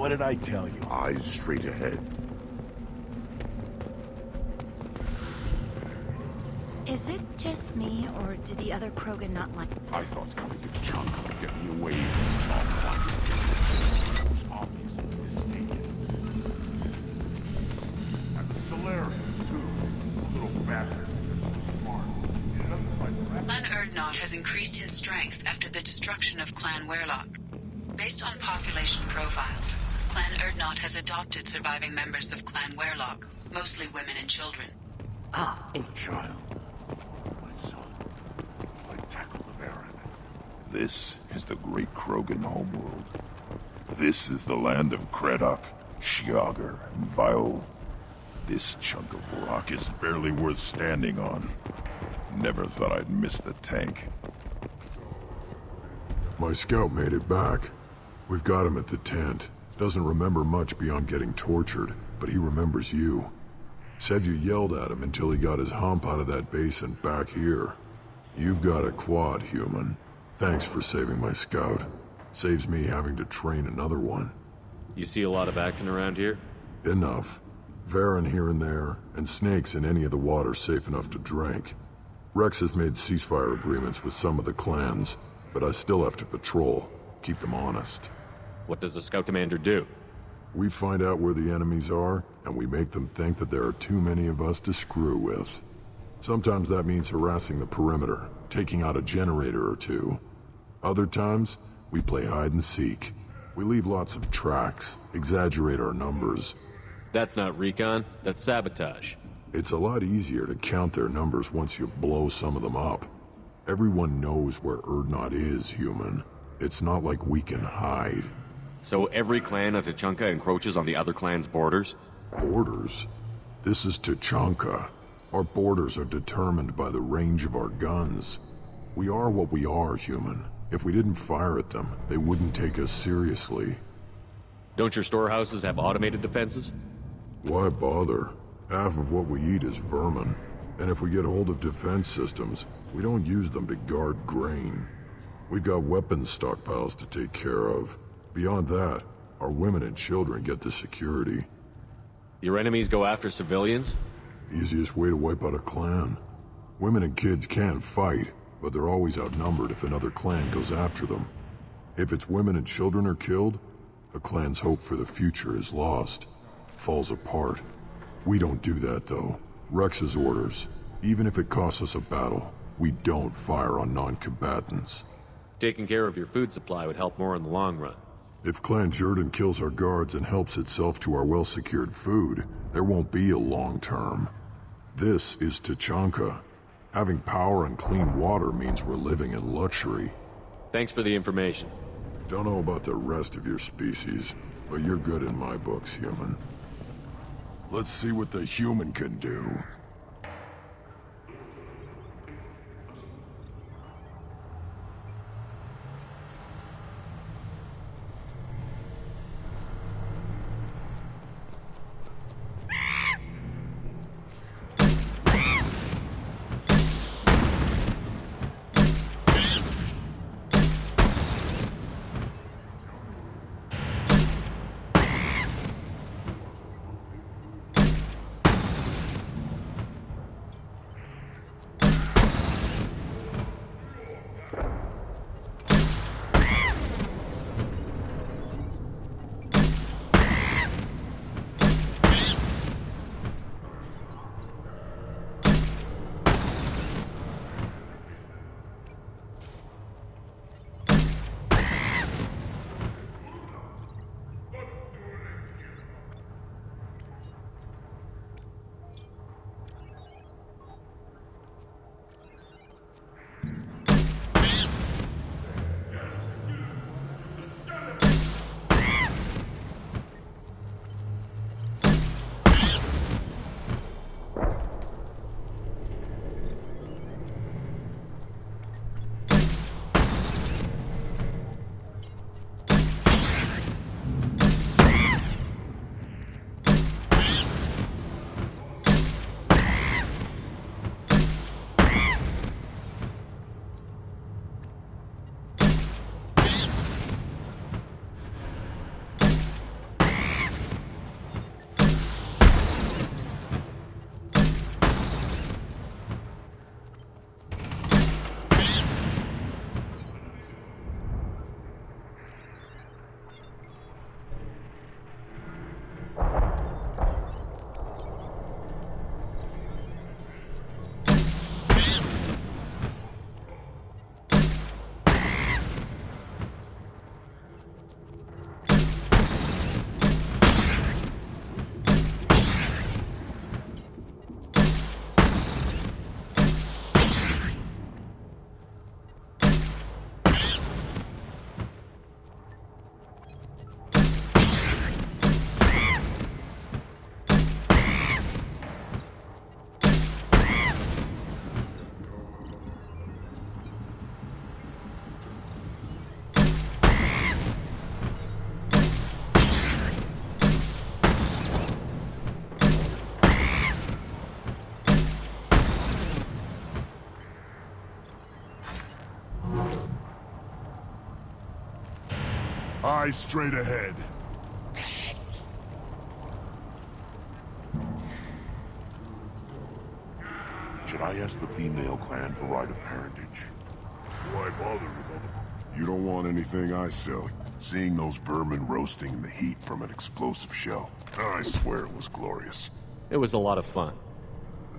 What did I tell you? Eyes straight ahead. Is it just me, or do the other Krogan not like... I thought coming to Chunk would get me away from the fight. I was obviously mistaken. And the Solarians, too. Little bastards think they're so smart. You know, like Clan Erdnot has increased in strength after the destruction of Clan Werlock. Based on population profiles, Clan Erdnot has adopted surviving members of Clan Werlock, mostly women and children. child. My son. I tackled the Baron. This is the great Krogan homeworld. This is the land of Kredok, Shiagar, and Viol. This chunk of rock is barely worth standing on. Never thought I'd miss the tank. My scout made it back. We've got him at the tent. Doesn't remember much beyond getting tortured, but he remembers you. Said you yelled at him until he got his hump out of that basin back here. You've got a quad, human. Thanks for saving my scout. Saves me having to train another one. You see a lot of action around here? Enough. Varen here and there, and snakes in any of the water safe enough to drink. Rex has made ceasefire agreements with some of the clans, but I still have to patrol, keep them honest. What does the scout commander do? We find out where the enemies are, and we make them think that there are too many of us to screw with. Sometimes that means harassing the perimeter, taking out a generator or two. Other times, we play hide and seek. We leave lots of tracks, exaggerate our numbers. That's not recon, that's sabotage. It's a lot easier to count their numbers once you blow some of them up. Everyone knows where Erdnot is, human. It's not like we can hide. So every clan of Tachanka encroaches on the other clan's borders? Borders? This is Tachanka. Our borders are determined by the range of our guns. We are what we are, human. If we didn't fire at them, they wouldn't take us seriously. Don't your storehouses have automated defenses? Why bother? Half of what we eat is vermin. And if we get hold of defense systems, we don't use them to guard grain. We've got weapons stockpiles to take care of. Beyond that, our women and children get the security. Your enemies go after civilians? Easiest way to wipe out a clan. Women and kids can fight, but they're always outnumbered if another clan goes after them. If its women and children are killed, the clan's hope for the future is lost. Falls apart. We don't do that, though. Rex's orders. Even if it costs us a battle, we don't fire on non-combatants. Taking care of your food supply would help more in the long run. If Clan Jordan kills our guards and helps itself to our well-secured food, there won't be a long term. This is Tachanka. Having power and clean water means we're living in luxury. Thanks for the information. Don't know about the rest of your species, but you're good in my books, human. Let's see what the human can do. Eyes straight ahead. Should I ask the female clan for right of parentage? Why bother with other? You don't want anything I sell. Seeing those vermin roasting in the heat from an explosive shell, I swear it was glorious. It was a lot of fun.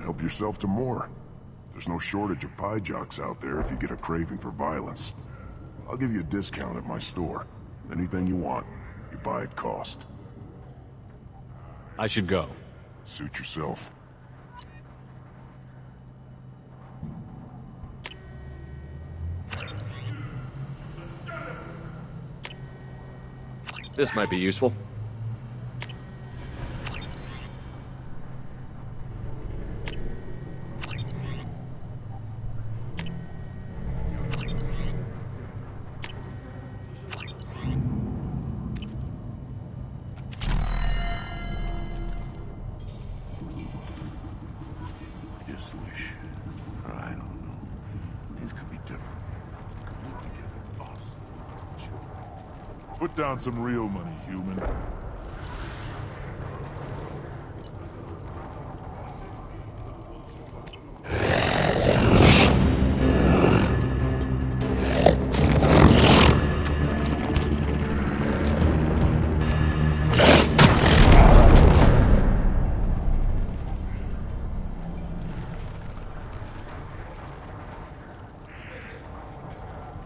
Help yourself to more. There's no shortage of pie jocks out there if you get a craving for violence. I'll give you a discount at my store. Anything you want, you buy at cost. I should go. Suit yourself. This might be useful. I just wish. I don't know. Things could be different. Completely different thoughts. Put down some real money, human.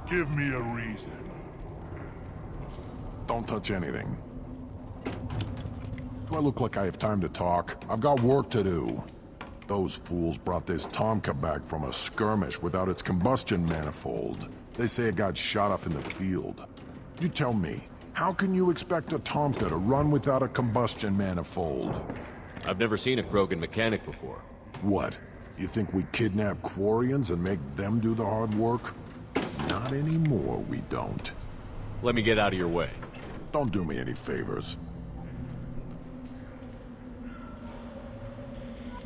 Give me a reason. Don't touch anything. Do I look like I have time to talk? I've got work to do. Those fools brought this Tomka back from a skirmish without its combustion manifold. They say it got shot off in the field. You tell me, how can you expect a Tomka to run without a combustion manifold? I've never seen a Krogan mechanic before. What? You think we kidnap Quarians and make them do the hard work? Not anymore, we don't. Let me get out of your way. Don't do me any favors.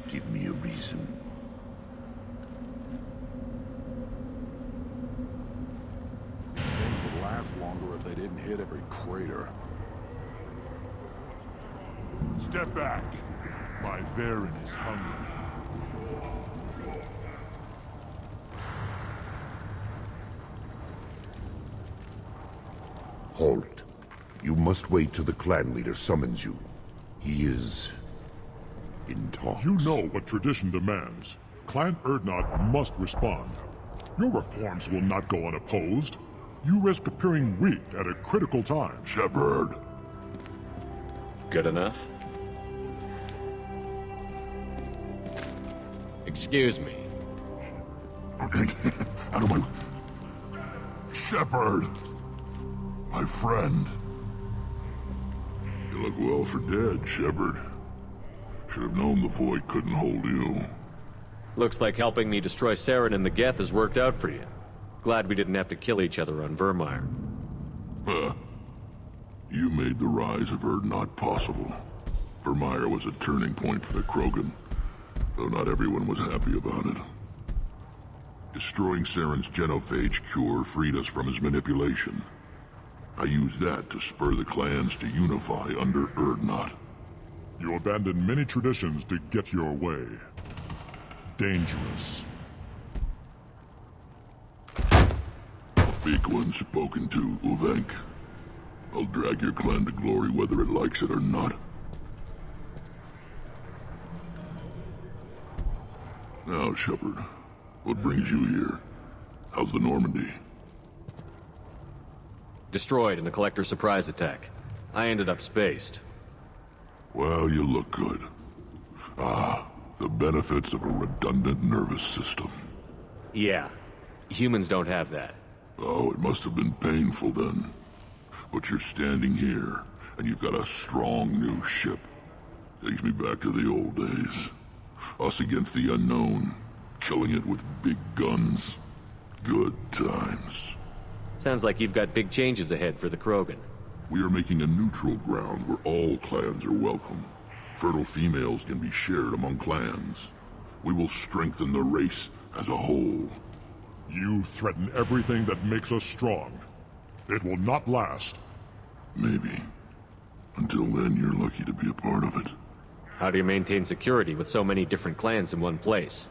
Give me a reason. These things would last longer if they didn't hit every crater. Step back. My Varen is hungry. Halt. You must wait till the clan leader summons you. He is in talks. You know what tradition demands. Clan Erdnot must respond. Your reforms will not go unopposed. You risk appearing weak at a critical time. Shepard. Good enough? Excuse me. Out of my... Shepard! My friend. You look well for dead, Shepard. Should have known the Void couldn't hold you. Looks like helping me destroy Saren and the Geth has worked out for you. Glad we didn't have to kill each other on Vermeer. Huh. You made the rise of Erdnot possible. Vermeer was a turning point for the Krogan, though not everyone was happy about it. Destroying Saren's genophage cure freed us from his manipulation. I used that to spur the clans to unify under Erdnot. You abandoned many traditions to get your way. Dangerous. Speak when spoken to, Uvenk. I'll drag your clan to glory whether it likes it or not. Now, Shepard, what brings you here? How's the Normandy? Destroyed in a Collector surprise attack. I ended up spaced. Well, you look good. Ah, the benefits of a redundant nervous system. Yeah. Humans don't have that. Oh, it must have been painful then. But you're standing here, and you've got a strong new ship. Takes me back to the old days. Us against the unknown, killing it with big guns. Good times. Sounds like you've got big changes ahead for the Krogan. We are making a neutral ground where all clans are welcome. Fertile females can be shared among clans. We will strengthen the race as a whole. You threaten everything that makes us strong. It will not last. Maybe. Until then, you're lucky to be a part of it. How do you maintain security with so many different clans in one place?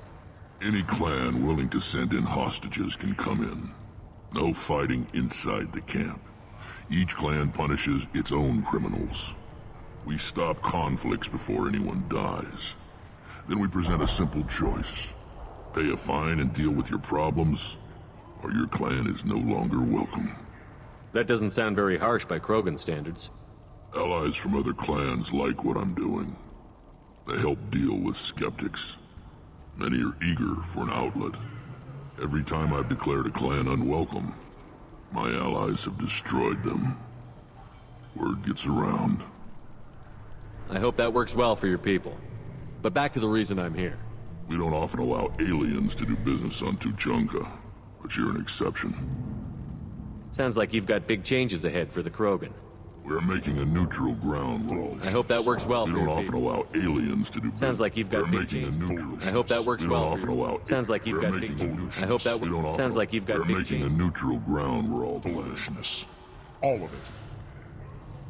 Any clan willing to send in hostages can come in. No fighting inside the camp. Each clan punishes its own criminals. We stop conflicts before anyone dies. Then we present a simple choice. Pay a fine and deal with your problems, or your clan is no longer welcome. That doesn't sound very harsh by Krogan standards. Allies from other clans like what I'm doing. They help deal with skeptics. Many are eager for an outlet. Every time I've declared a clan unwelcome, my allies have destroyed them. Word gets around. I hope that works well for your people. But back to the reason I'm here. We don't often allow aliens to do business on Tuchanka, but you're an exception. Sounds like you've got big changes ahead for the Krogan. We're making a neutral ground rule. I hope that works well We for don't your often people. allow aliens to do business. Sounds like you've got We're big making a changes. neutral. I hope that works We don't well often for you. allow. Sounds like you've we're got big making changes. a I hope that we don't often- sounds like you've got We're big making a changes. neutral ground rule. Foolishness. All of it.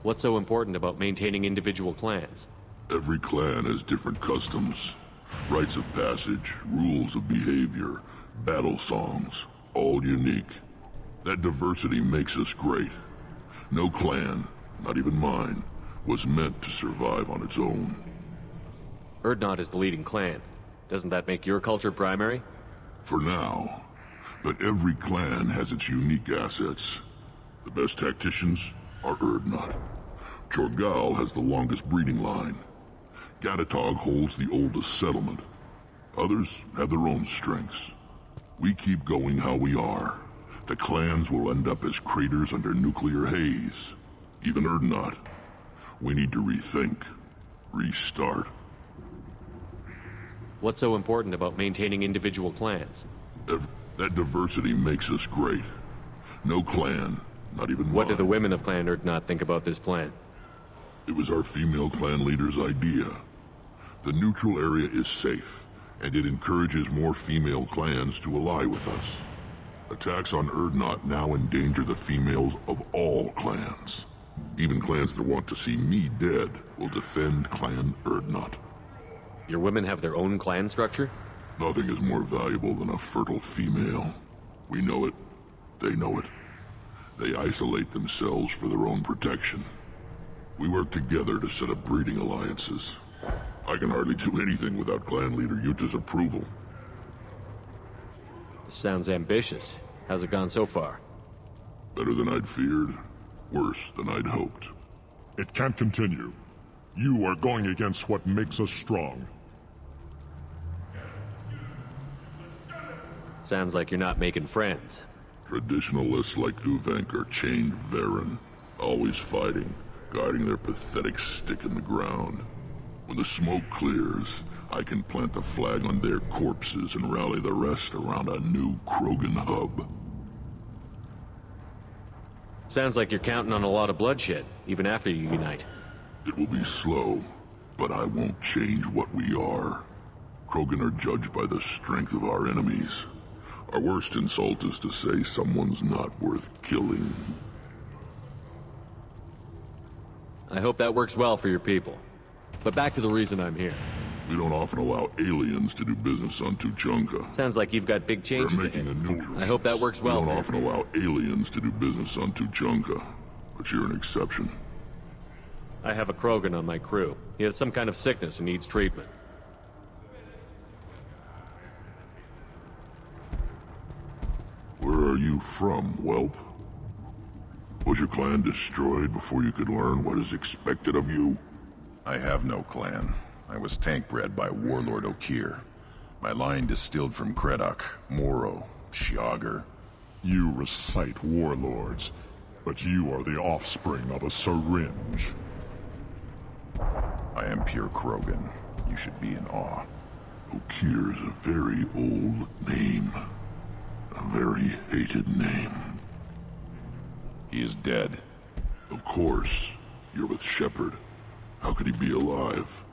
What's so important about maintaining individual clans? Every clan has different customs, rites of passage, rules of behavior, battle songs, all unique. That diversity makes us great. No clan, not even mine, was meant to survive on its own. Urdnot is the leading clan. Doesn't that make your culture primary? For now. But every clan has its unique assets. The best tacticians are Urdnot. Chorgal has the longest breeding line. Gatatog holds the oldest settlement. Others have their own strengths. We keep going how we are. The clans will end up as craters under nuclear haze. Even Urdnot. We need to rethink. Restart. What's so important about maintaining individual clans? That diversity makes us great. No clan, not even What do mine. the women of Clan Urdnot think about this plan? It was our female clan leader's idea. The neutral area is safe, and it encourages more female clans to ally with us. Attacks on Urdnot now endanger the females of all clans. Even clans that want to see me dead will defend Clan Urdnot. Your women have their own clan structure? Nothing is more valuable than a fertile female. We know it. They know it. They isolate themselves for their own protection. We work together to set up breeding alliances. I can hardly do anything without clan leader Yuta's approval. Sounds ambitious. How's it gone so far? Better than I'd feared. Worse than I'd hoped. It can't continue. You are going against what makes us strong. Sounds like you're not making friends. Traditionalists like Uvenk are chained Varen, always fighting, guarding their pathetic stick in the ground. When the smoke clears, I can plant the flag on their corpses and rally the rest around a new Krogan hub. Sounds like you're counting on a lot of bloodshed, even after you unite. It will be slow, but I won't change what we are. Krogan are judged by the strength of our enemies. Our worst insult is to say someone's not worth killing. I hope that works well for your people. But back to the reason I'm here. We don't often allow aliens to do business on Tuchanka. Sounds like you've got big We're changes making ahead. a neutral. I hope that works well We for don't your often people. allow aliens to do business on Tuchanka, but you're an exception. I have a Krogan on my crew. He has some kind of sickness and needs treatment. Where are you from, whelp? Was your clan destroyed before you could learn what is expected of you? I have no clan. I was tank bred by Warlord Okir. My line distilled from Kredok, Moro, Shiagar. You recite warlords, but you are the offspring of a syringe. I am pure Krogan. You should be in awe. Okir is a very old name. A very hated name. He is dead. Of course. You're with Shepard. How could he be alive?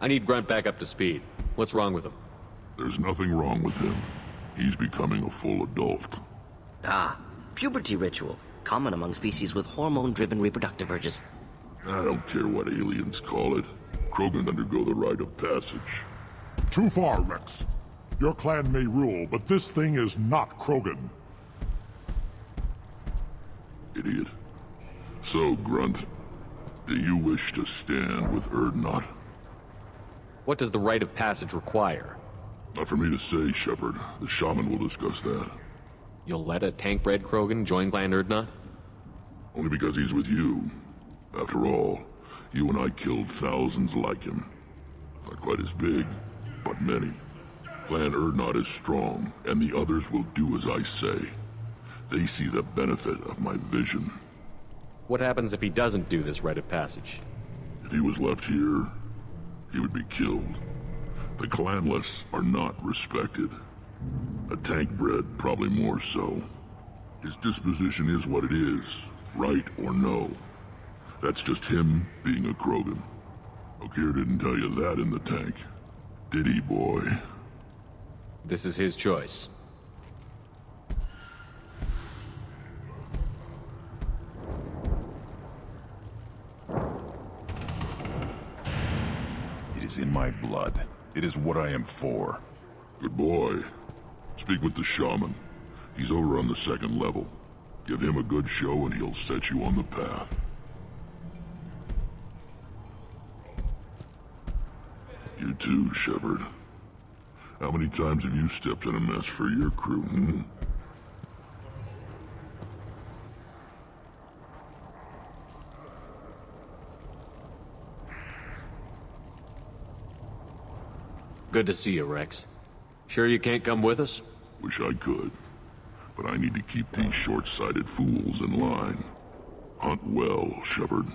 I need Grunt back up to speed. What's wrong with him? There's nothing wrong with him. He's becoming a full adult. Ah, puberty ritual. common among species with hormone-driven reproductive urges. I don't care what aliens call it. Krogan undergo the rite of passage. Too far, Rex. Your clan may rule, but this thing is not Krogan. Idiot. So, Grunt, do you wish to stand with Erdnot? What does the rite of passage require? Not for me to say, Shepard. The shaman will discuss that. You'll let a tank-bred Krogan join Clan Erdnot? Only because he's with you. After all, you and I killed thousands like him. Not quite as big, but many. Clan Erdnot is strong, and the others will do as I say. They see the benefit of my vision. What happens if he doesn't do this rite of passage? If he was left here, he would be killed. The clanless are not respected. A tank bred, probably more so. His disposition is what it is, right or no. That's just him being a Krogan. Okir didn't tell you that in the tank. Did he, boy? This is his choice. It is in my blood. It is what I am for. Good boy. Speak with the shaman. He's over on the second level. Give him a good show and he'll set you on the path. You too, Shepard. How many times have you stepped in a mess for your crew, hmm? Good to see you, Rex. Sure you can't come with us? Wish I could. But I need to keep these short-sighted fools in line. Hunt well, Shepard. Were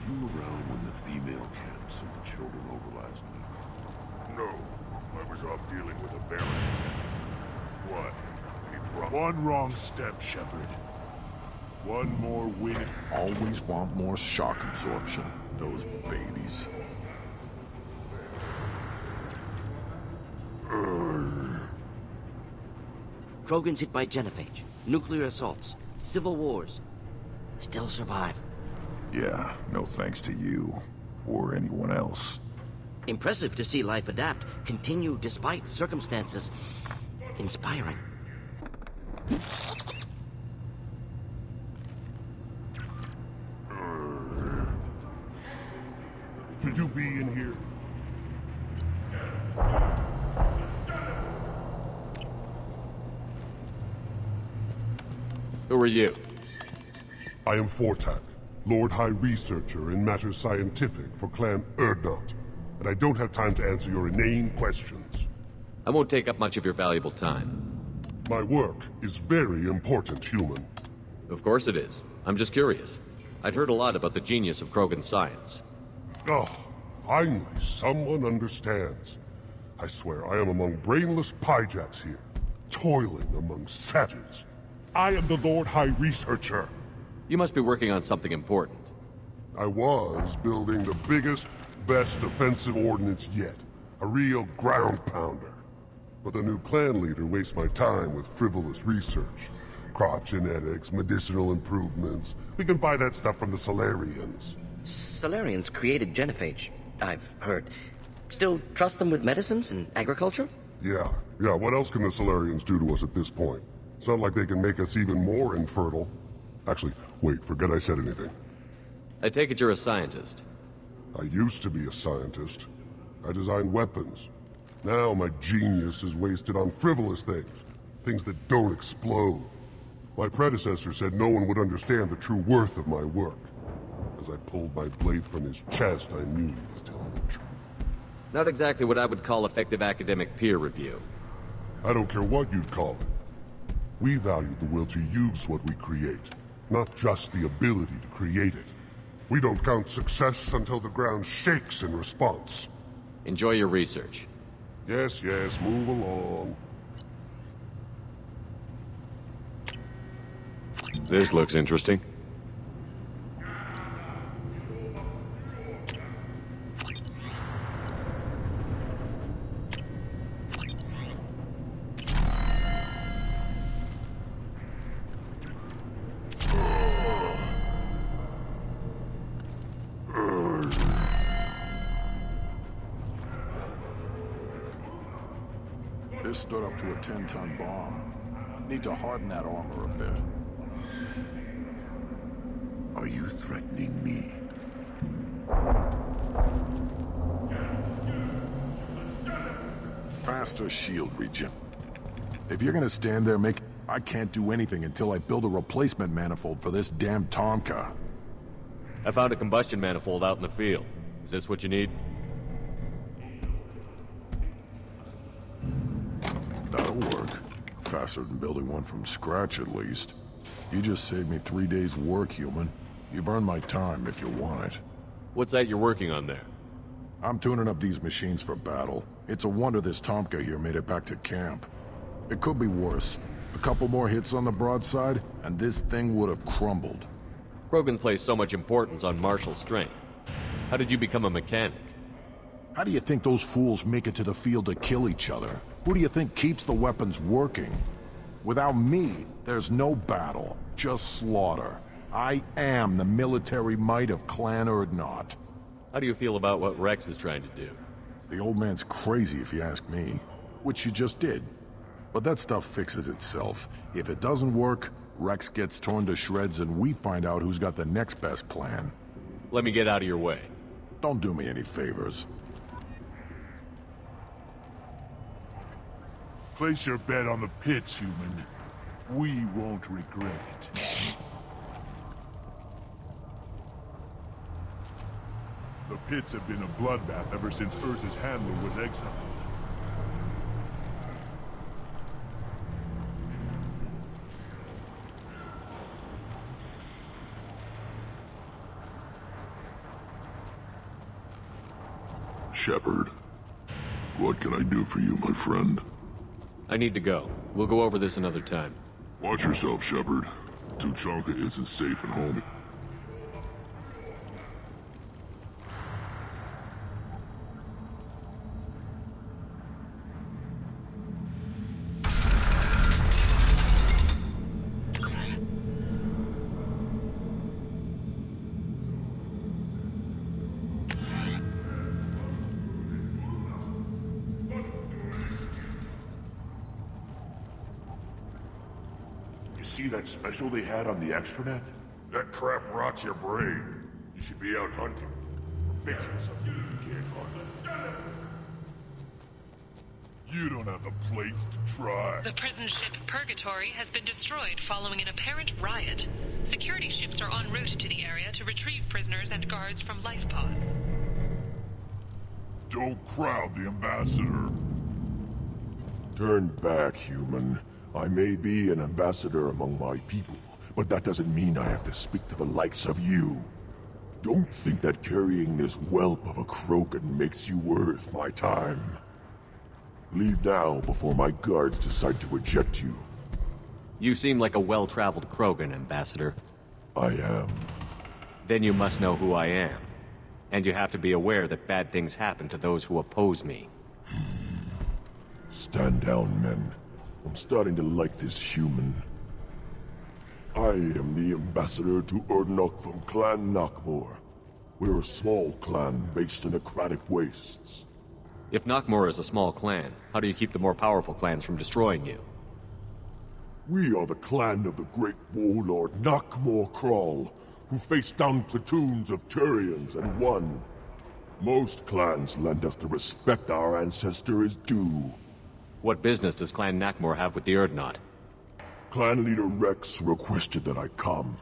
you around when the female camp sent the children over last week? No. I was off dealing with a Baron. What? One wrong step, Shepard. One more win. Always want more shock absorption, those babies. Krogans hit by genophage, nuclear assaults, civil wars. Still survive. Yeah, no thanks to you. Or anyone else. Impressive to see life adapt, continue despite circumstances. Inspiring. Should you be in here? Who are you? I am Fortak, Lord High Researcher in matters scientific for Clan Erdnot, and I don't have time to answer your inane questions. I won't take up much of your valuable time. My work is very important, human. Of course it is. I'm just curious. I'd heard a lot about the genius of Krogan science. Oh, finally, someone understands. I swear I am among brainless pyjacks here, toiling among savages. I am the Lord High Researcher. You must be working on something important. I was building the biggest, best defensive ordnance yet. A real ground pounder. But the new clan leader wastes my time with frivolous research. Crop genetics, medicinal improvements. We can buy that stuff from the Solarians. Solarians created genophage, I've heard. Still trust them with medicines and agriculture? Yeah, what else can the Solarians do to us at this point? It's not like they can make us even more infertile. Actually, wait, forget I said anything. I take it you're a scientist. I used to be a scientist. I designed weapons. Now my genius is wasted on frivolous things. Things that don't explode. My predecessor said no one would understand the true worth of my work. As I pulled my blade from his chest, I knew he was telling the truth. Not exactly what I would call effective academic peer review. I don't care what you'd call it. We value the will to use what we create, not just the ability to create it. We don't count success until the ground shakes in response. Enjoy your research. Yes, move along. This looks interesting. This stood up to a 10-ton bomb. Need to harden that armor a bit. Are you threatening me? Faster shield regen. If you're gonna stand there I can't do anything until I build a replacement manifold for this damn Tomka. I found a combustion manifold out in the field. Is this what you need? That'll work. Faster than building one from scratch, at least. You just saved me 3 days' work, human. You've earned my time if you want it. What's that you're working on there? I'm tuning up these machines for battle. It's a wonder this Tomka here made it back to camp. It could be worse. A couple more hits on the broadside, and this thing would have crumbled. Krogan placed so much importance on martial strength. How did you become a mechanic? How do you think those fools make it to the field to kill each other? Who do you think keeps the weapons working? Without me, there's no battle, just slaughter. I am the military might of Clan Urdnot. How do you feel about what Rex is trying to do? The old man's crazy if you ask me, which you just did. But that stuff fixes itself. If it doesn't work, Rex gets torn to shreds and we find out who's got the next best plan. Let me get out of your way. Don't do me any favors. Place your bet on the pits, human. We won't regret it. The pits have been a bloodbath ever since Urza's handler was exiled. Shepard, what can I do for you, my friend? I need to go. We'll go over this another time. Watch yourself, Shepard. Tuchanka isn't safe at home. See that special they had on the extranet? That crap rots your brain. You should be out hunting. Or fixing something you can't hunt. You don't have the plates to try. The prison ship Purgatory has been destroyed following an apparent riot. Security ships are en route to the area to retrieve prisoners and guards from life pods. Don't crowd the ambassador. Turn back, human. I may be an ambassador among my people, but that doesn't mean I have to speak to the likes of you. Don't think that carrying this whelp of a Krogan makes you worth my time. Leave now before my guards decide to eject you. You seem like a well-traveled Krogan, Ambassador. I am. Then you must know who I am. And you have to be aware that bad things happen to those who oppose me. Stand down, men. I'm starting to like this human. I am the ambassador to Urdnot from Clan Nakmor. We're a small clan based in the Kratic Wastes. If Nakmor is a small clan, how do you keep the more powerful clans from destroying you? We are the clan of the great warlord Nakmor Kral, who faced down platoons of Turians and won. Most clans lend us the respect our ancestor is due. What business does Clan Nakmor have with the Urdnot? Clan leader Rex requested that I come.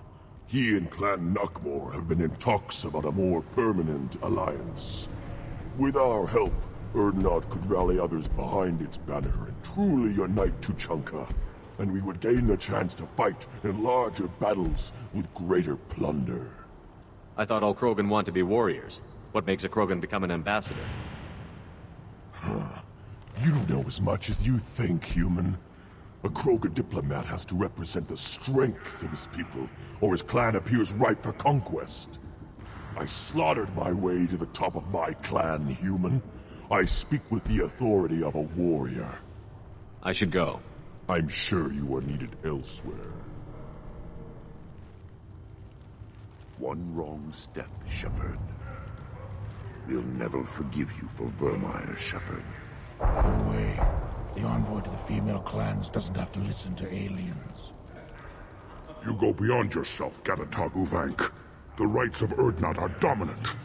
He and Clan Nakmor have been in talks about a more permanent alliance. With our help, Urdnot could rally others behind its banner and truly unite Tuchanka, and we would gain the chance to fight in larger battles with greater plunder. I thought all Krogan want to be warriors. What makes a Krogan become an ambassador? You don't know as much as you think, human. A Krogan diplomat has to represent the strength of his people, or his clan appears ripe for conquest. I slaughtered my way to the top of my clan, human. I speak with the authority of a warrior. I should go. I'm sure you are needed elsewhere. One wrong step, Shepard. We'll never forgive you for Vermeer, Shepard. No way. The envoy to the female clans doesn't have to listen to aliens. You go beyond yourself, Gatatog Uvank. The rights of Urdnot are dominant.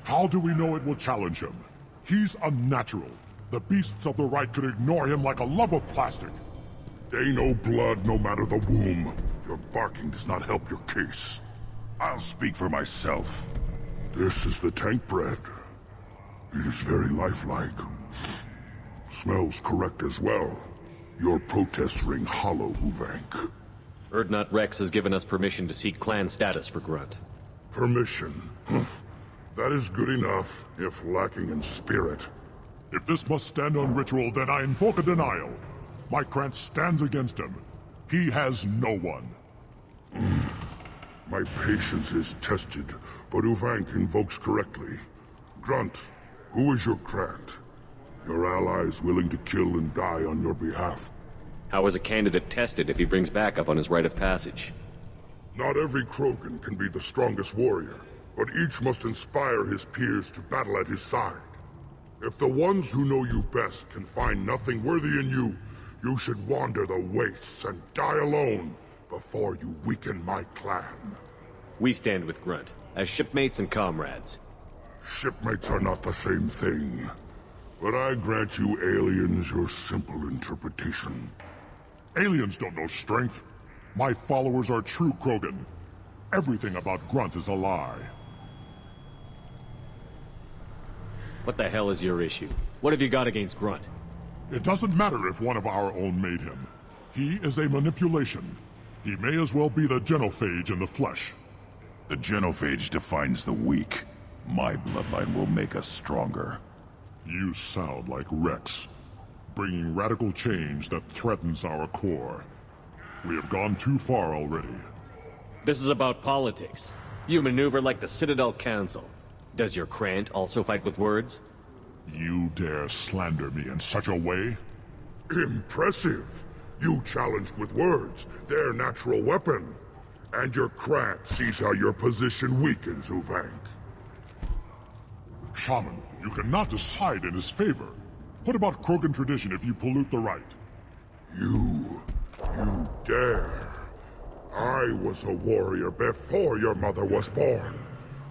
How do we know it will challenge him? He's unnatural. The beasts of the right could ignore him like a lump of plastic. They know blood no matter the womb. Your barking does not help your case. I'll speak for myself. This is the tank bread. It is very lifelike. Smells correct as well. Your protests ring hollow, Uvank. Urdnot Rex has given us permission to seek clan status for Grunt. Permission? That is good enough, if lacking in spirit. If this must stand on ritual, then I invoke a denial. My Krant stands against him. He has no one. My patience is tested, but Uvank invokes correctly. Grunt, who is your Krant? Your allies willing to kill and die on your behalf. How is a candidate tested if he brings backup on his rite of passage? Not every Krogan can be the strongest warrior, but each must inspire his peers to battle at his side. If the ones who know you best can find nothing worthy in you, you should wander the wastes and die alone before you weaken my clan. We stand with Grunt, as shipmates and comrades. Shipmates are not the same thing. But I grant you aliens your simple interpretation. Aliens don't know strength. My followers are true Krogan. Everything about Grunt is a lie. What the hell is your issue? What have you got against Grunt? It doesn't matter if one of our own made him. He is a manipulation. He may as well be the genophage in the flesh. The genophage defines the weak. My bloodline will make us stronger. You sound like Rex, bringing radical change that threatens our core. We have gone too far already. This is about politics. You maneuver like the Citadel Council. Does your Krant also fight with words? You dare slander me in such a way? Impressive! You challenged with words, their natural weapon. And your Krant sees how your position weakens, Uvank. Shaman, you cannot decide in his favor. What about Krogan tradition if you pollute the rite? You dare. I was a warrior before your mother was born.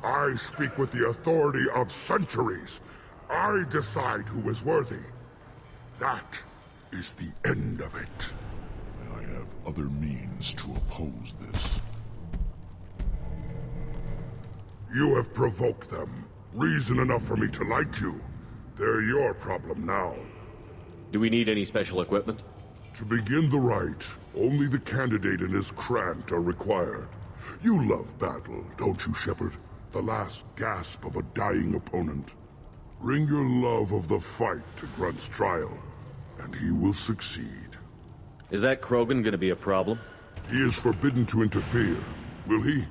I speak with the authority of centuries. I decide who is worthy. That is the end of it. I have other means to oppose this. You have provoked them. Reason enough for me to like you. They're your problem now. Do we need any special equipment? To begin the rite, only the candidate and his Krant are required. You love battle, don't you, Shepard? The last gasp of a dying opponent. Bring your love of the fight to Grunt's trial, and he will succeed. Is that Krogan gonna be a problem? He is forbidden to interfere, will he?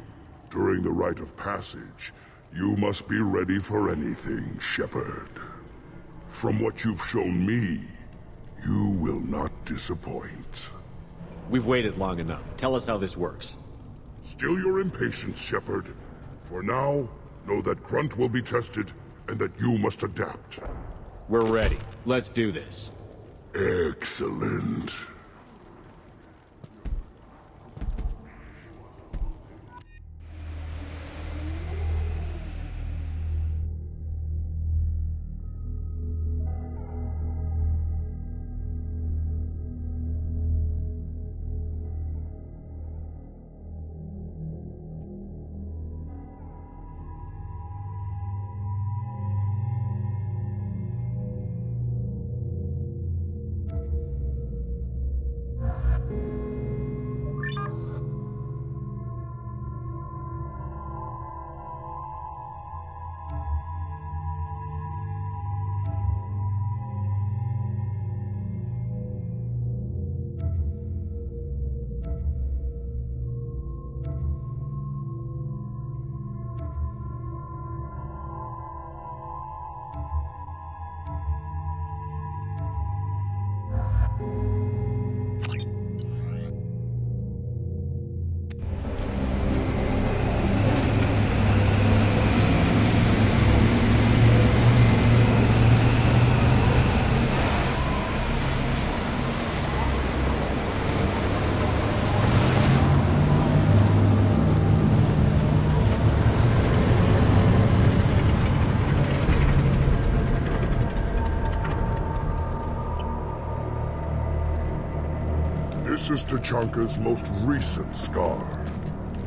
During the rite of passage, you must be ready for anything, Shepard. From what you've shown me, you will not disappoint. We've waited long enough. Tell us how this works. Still your impatience, Shepard. For now, know that Grunt will be tested, and that you must adapt. We're ready. Let's do this. Excellent. is Tachanka's most recent scar.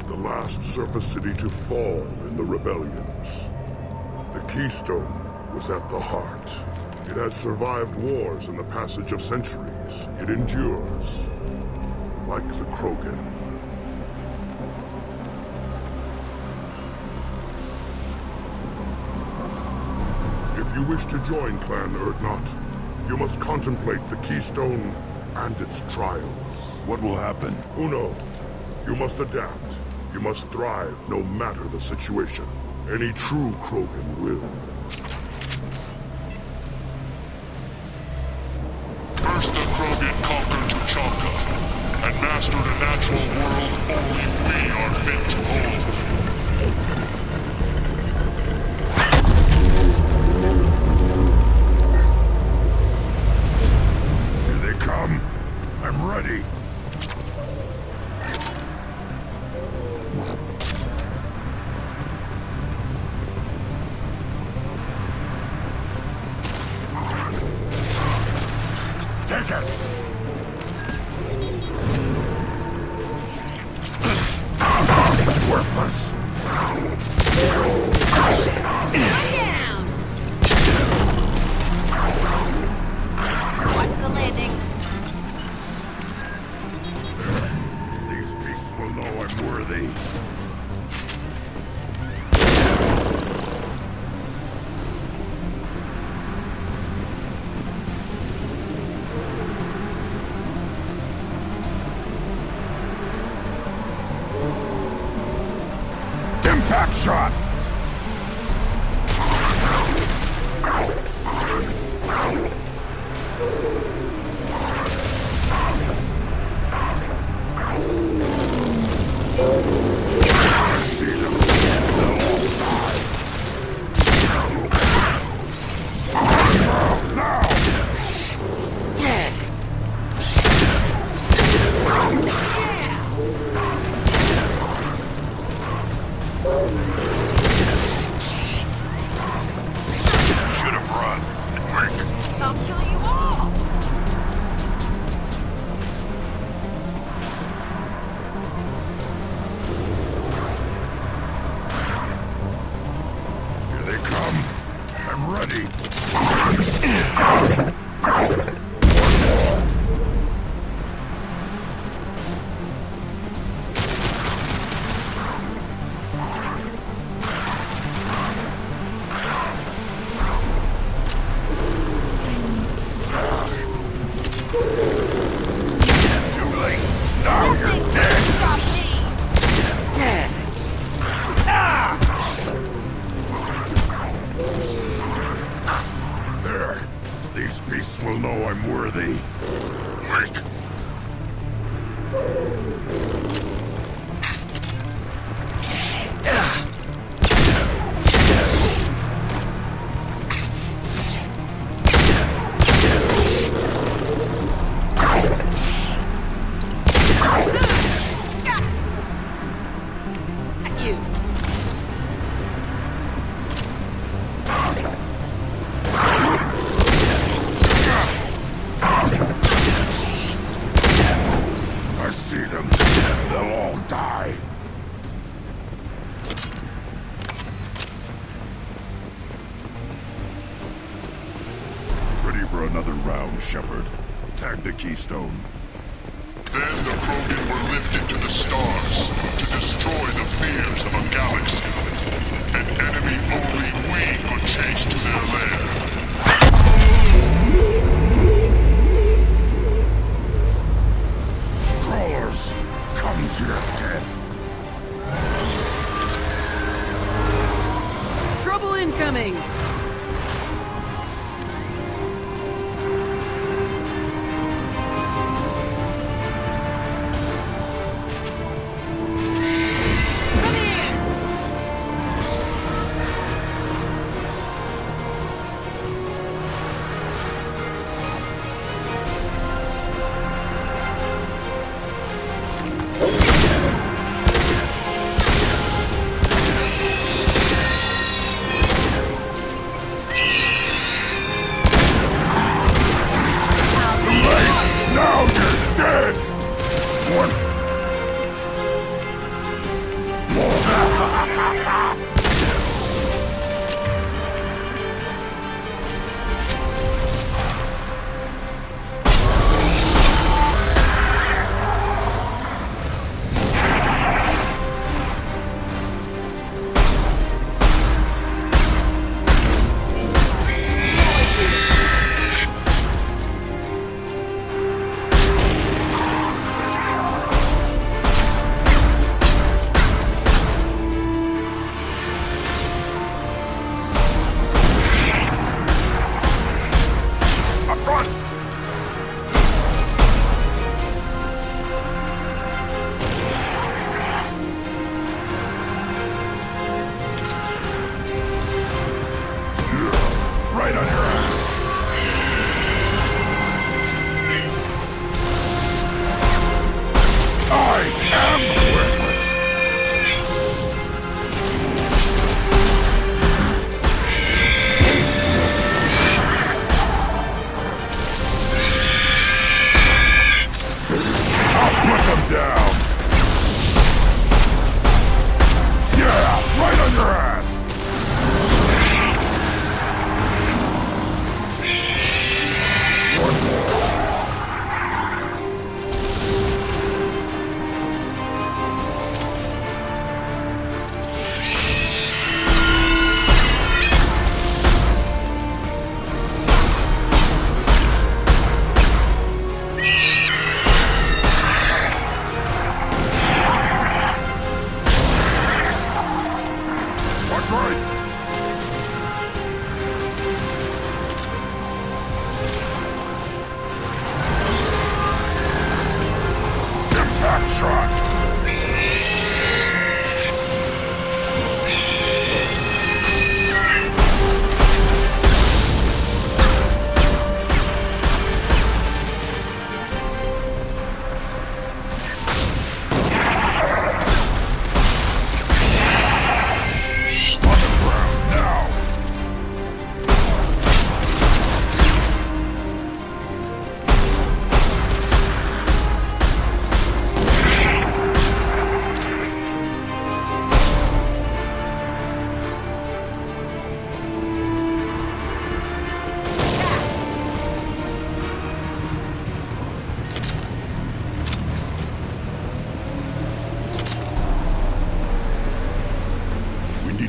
The last surface city to fall in the rebellions. The Keystone was at the heart. It has survived wars and the passage of centuries. It endures. Like the Krogan. If you wish to join Clan Urdnot, you must contemplate the Keystone and its trials. What will happen? Who knows? You must adapt. You must thrive no matter the situation. Any true Krogan will. First the Krogan conquered Tachanka, and mastered a natural world only we are fit to hold. Here they come. I'm ready. Take it! Worthless! Watch the landing. These beasts will know I'm worthy. Impact shot! Should have run. It worked. I'll kill you all. Here they come. I'm ready. Too late. Now you're dead. There. These beasts will know I'm worthy. Wait. You. I see them. They'll all die. Ready for another round, Shepard. Tag the Keystone. Then the Krogan were lifted to the stars to destroy the fears of a galaxy. An enemy only we could chase to their lair. Crawlers, come to your death. Trouble incoming! Come here!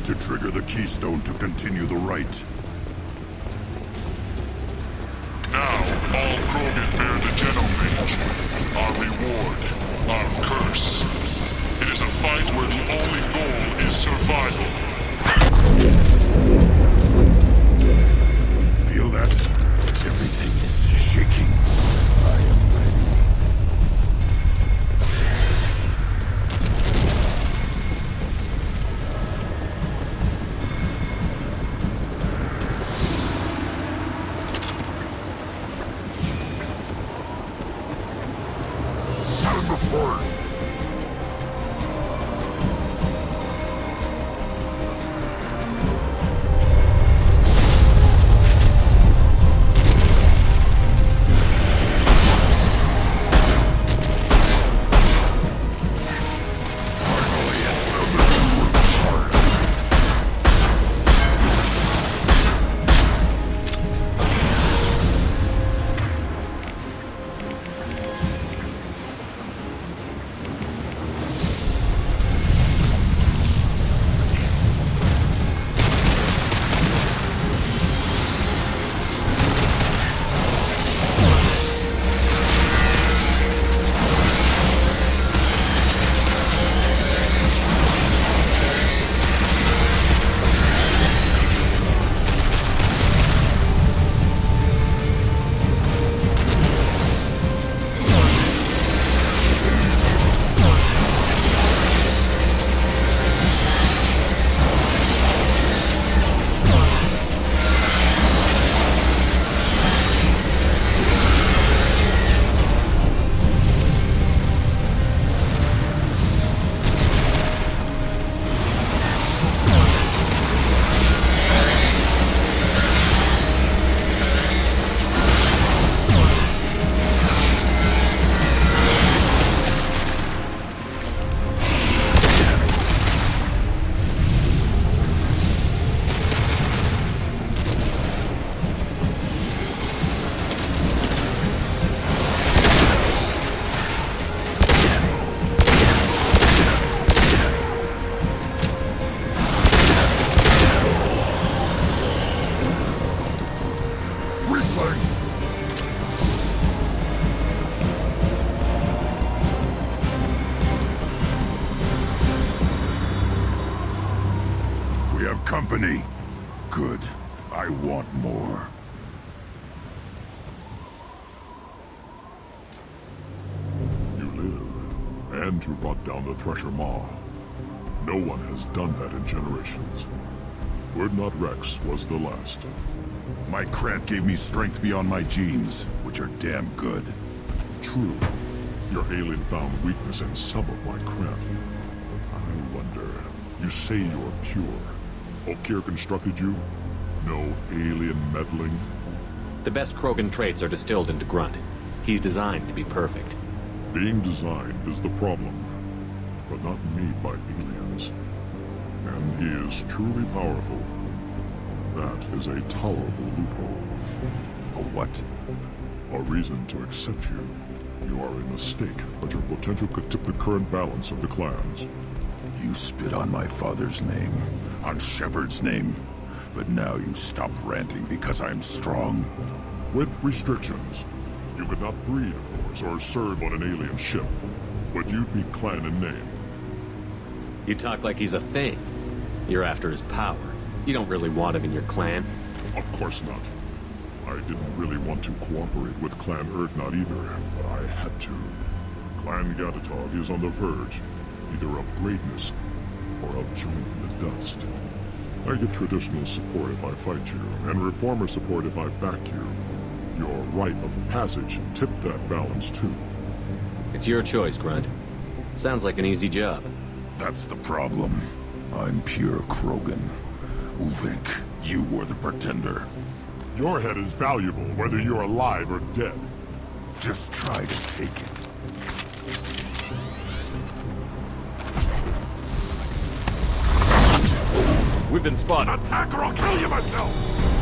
To trigger the keystone to continue the rite. Now, all Krogan bear the genophage. Our reward, our curse. It is a fight where the only goal is survival. Feel that? Everything is shaking. I am ready. have company. Good. I want more. You live, and you brought down the Thresher Maw. No one has done that in generations. Urdnot Rex was the last. My cred gave me strength beyond my genes, which are damn good. True. Your alien found weakness in some of my cred. I wonder... You say you're pure. Okeer constructed you? No alien meddling? The best Krogan traits are distilled into Grunt. He's designed to be perfect. Being designed is the problem, but not made by aliens. And he is truly powerful. That is a tolerable loophole. A what? A reason to accept you. You are a mistake, but your potential could tip the current balance of the clans. You spit on my father's name, on Shepard's name, but now you stop ranting because I'm strong. With restrictions. You could not breed, of course, or serve on an alien ship, but you'd be clan in name. You talk like he's a thing. You're after his power. You don't really want him in your clan. Of course not. I didn't really want to cooperate with Clan Urdnot either, but I had to. Clan Gatatog is on the verge, either of greatness or of joining the dust. I get traditional support if I fight you, and reformer support if I back you. Your rite of passage tipped that balance too. It's your choice, Grunt. Sounds like an easy job. That's the problem. I'm pure Krogan. Ulvik, you were the pretender. Your head is valuable, whether you're alive or dead. Just try to take it. We've been spotted. Attack or I'll kill you myself!